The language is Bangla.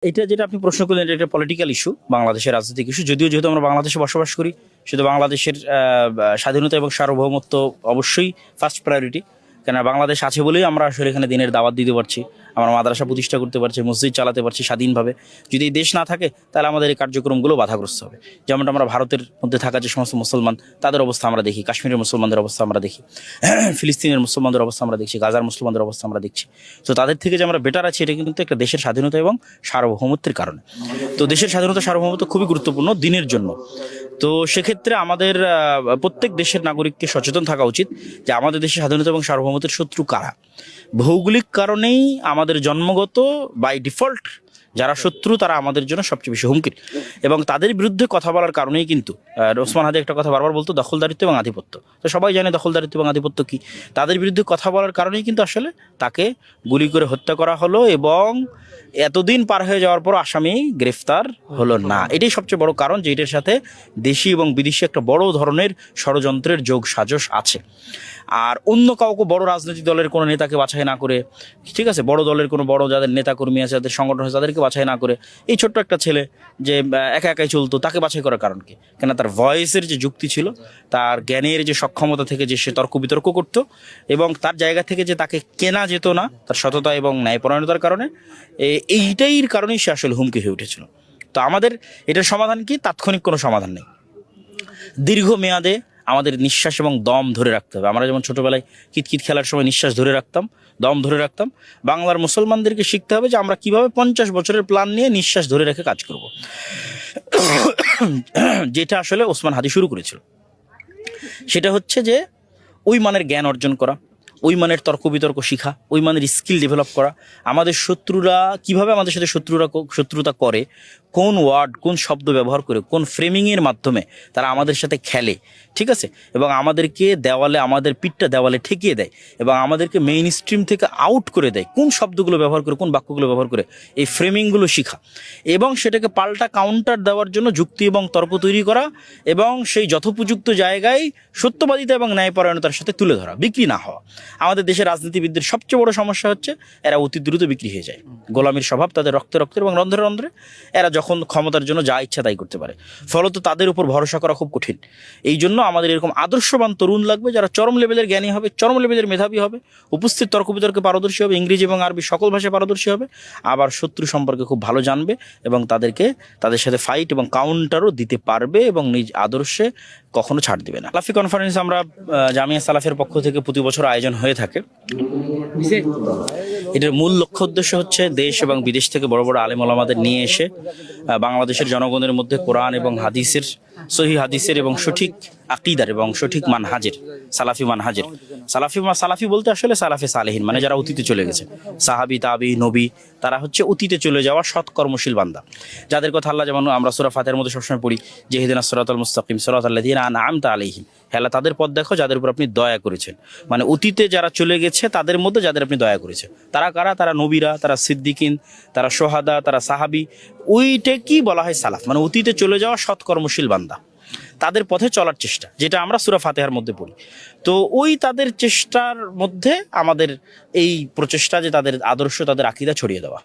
এটা যেটা আপনি প্রশ্ন করলেন, এটা একটা পলিটিক্যাল ইস্যু, বাংলাদেশের রাজনৈতিক ইস্যু। যদিও যেহেতু আমরা বাংলাদেশে বসবাস করি, শুধু বাংলাদেশের স্বাধীনতা এবং সার্বভৌমত্ব অবশ্যই ফার্স্ট প্রায়োরিটি। কেন বাংলাদেশ আছে বলেই আমরা আসলে এখানে দিনের দাওয়াত দিতে পারছি, আমরা মাদ্রাসা প্রতিষ্ঠা করতে পারছি, মসজিদ চালাতে পারছি স্বাধীনভাবে। যদি এই দেশ না থাকে তাহলে আমাদের এই কার্যক্রমগুলো বাধাগ্রস্ত হবে। যেমনটা আমরা ভারতের মধ্যে থাকা যে সমস্ত মুসলমান, তাদের অবস্থা আমরা দেখি, কাশ্মীরের মুসলমানদের অবস্থা আমরা দেখি, ফিলিস্তিনের মুসলমানদের অবস্থা আমরা দেখছি, গাজার মুসলমানদের অবস্থা আমরা দেখছি। তো তাদের থেকে যে আমরা বেটার আছি, এটা কিন্তু একটা দেশের স্বাধীনতা এবং সার্বভৌমত্বের কারণে। তো দেশের স্বাধীনতা সার্বভৌমত্ব খুবই গুরুত্বপূর্ণ দিনের জন্য। তো সেক্ষেত্রে আমাদের প্রত্যেক দেশের নাগরিককে সচেতন থাকা উচিত যে আমাদের দেশের স্বাধীনতা এবং সার্বভৌমত্বের শত্রু কারা। ভৌগোলিক কারণেই আমাদের জন্মগত বাই ডিফল্ট যারা শত্রু, তারা আমাদের জন্য সবচেয়ে বেশি হুমকির, এবং তাদের বিরুদ্ধে কথা বলার কারণেই কিন্তু ওসমান হাদি একটা কথা বারবার বলতো, দখলদারিত্ব এবং আধিপত্য। তো সবাই জানে দখলদারিত্ব এবং আধিপত্য কি। তাদের বিরুদ্ধে কথা বলার কারণেই কিন্তু আসলে তাকে গুলি করে হত্যা করা হলো, এবং এতদিন পার হয়ে যাওয়ার পর আসামি গ্রেফতার হলো না। এটাই সবচেয়ে বড় কারণ যে এটার সাথে দেশি এবং বিদেশি একটা বড় ধরনের ষড়যন্ত্রের যোগ সাজস আছে। আর অন্য কাউকে বড় রাজনৈতিক দলের কোনো নেতাকে বাছাই না করে, ঠিক আছে, বড় দলের কোনো বড় যাদের নেতাকর্মী আছে, যাদের সংগঠন আছে, তাদেরকে বাছাই না করে এই ছোট্ট একটা ছেলে যে একা একাই চলতো, তাকে বাছাই করার কারণ কি? কেন তার ভয়েসের যে যুক্তি ছিল, তার জ্ঞানের যে সক্ষমতা থেকে যে সে তর্ক বিতর্ক করতো, এবং তার জায়গা থেকে যে তাকে কেনা যেত না তার সততা এবং ন্যায়পরায়ণতার কারণে, এইটাইর কারণেই সে আসলে হুমকি হয়ে উঠেছিল। তো আমাদের এটার সমাধান কি? তাৎক্ষণিক কোনো সমাধান নেই। দীর্ঘমেয়াদে আমাদের নিঃশ্বাস এবং দম ধরে রাখতে হবে। আমরা যেমন ছোটোবেলায় কিতকিত খেলার সময় নিঃশ্বাস ধরে রাখতাম, দম ধরে রাখতাম, বাংলার মুসলমানদেরকে শিখতে হবে যে আমরা কিভাবে 50 বছরের প্ল্যান নিয়ে নিঃশ্বাস ধরে রেখে কাজ করব, যেটা আসলে ওসমান হাদি শুরু করেছিল। সেটা হচ্ছে যে ওই মানের জ্ঞান অর্জন করা, ওই মানের তর্ক বিতর্ক শিখা, ওই মানের স্কিল ডেভেলপ করা। আমাদের শত্রুরা কিভাবে আমাদের সাথে শত্রুতা করে, কোন ওয়ার্ড, কোন শব্দ ব্যবহার করে, কোন ফ্রেমিংয়ের মাধ্যমে তারা আমাদের সাথে খেলে, ঠিক আছে, এবং আমাদেরকে দেওয়ালে, আমাদের পিঠটা দেওয়ালে ঠেকিয়ে দেয়, এবং আমাদেরকে মেইন স্ট্রিম থেকে আউট করে দেয়, কোন শব্দগুলো ব্যবহার করে, কোন বাক্যগুলো ব্যবহার করে, এই ফ্রেমিংগুলো শিখা, এবং সেটাকে পাল্টা কাউন্টার দেওয়ার জন্য যুক্তি এবং তর্ক তৈরি করা, এবং সেই যথোপযুক্ত জায়গায় সত্যবাদিতা এবং ন্যায়পরায়ণতার সাথে তুলে ধরা, বিক্রি না হওয়া। আমাদের দেশের রাজনীতিবিদদের সবচেয়ে বড় সমস্যা হচ্ছে এরা অতি দ্রুত বিক্রি হয়ে যায়। গোলামীর স্বভাব তাদের রক্তে রক্তে এবং রন্ধ্রে রন্ধ্রে। এরা যখন ক্ষমতার জন্য যা ইচ্ছা তাই করতে পারে, ফলত তাদের উপর ভরসা করা খুব কঠিন। এই জন্য আমাদের এরকম আদর্শবান তরুণ লাগবে যারা চরম লেভেলের জ্ঞানী হবে, চরম লেভেলের মেধাবী হবে, উপস্থিত তর্ক বিতর্কে পারদর্শী হবে, ইংরেজি এবং আরবি সকল ভাষায় পারদর্শী হবে, আবার শত্রু সম্পর্কে খুব ভালো জানবে, এবং তাদের সাথে ফাইট এবং কাউন্টারও দিতে পারবে, এবং নিজ আদর্শে কখনো ছাড় দিবে না। সালাফি কনফারেন্স আমরা জামিয়া সালাফের পক্ষ থেকে প্রতি বছর আয়োজন হয়ে থাকে। এটার মূল লক্ষ্য উদ্দেশ্য হচ্ছে দেশ এবং বিদেশ থেকে বড় বড় আলেম ওলামাদের নিয়ে এসে বাংলাদেশের জনগণের মধ্যে কোরআন এবং হাদিসের, সহিহ হাদিসের এবং সঠিক আকিদার এবং সঠিক মানহাজের, সালাফি মানহাজের, সালাফি বলতে আসলে সালাফে সালেহিন, মানে যারা অতীতে চলে গেছে, সাহাবি, তাবি, নবী, তারা হচ্ছে অতীতে চলে যাওয়া সৎ কর্মশীল বান্দা, যাদের কথা আল্লাহ, যেমন আমরা সূরা ফাতিহার মধ্যে সবসময় পড়ি যে ইহদিনাস সিরাতাল মুস্তাকিম সিরাতাল লাযিনা আনআমতা আলাইহিম, আল্লাহ তাদের পথ দেখো যাদের উপর আপনি দয়া করেছেন। মানে অতীতে যারা চলে গেছে তাদের মধ্যে যাদের আপনি দয়া করেছেন, তারা কারা? তারা নবীরা, তারা সিদ্দিকিন, তারা সোহাদা, তারা সাহাবি। ওইটা কি বলা হয়? সালাফ, মানে অতীতে চলে যাওয়া সৎ কর্মশীল বান্দা, তাদের পথে চলার চেষ্টা, যেটা আমরা সূরা ফাতিহার মধ্যে পড়ি। তো ওই তাদের চেষ্টার মধ্যে আমাদের এই প্রচেষ্টা যে তাদের আদর্শ, তাদের আকীদা ছড়িয়ে দেওয়া।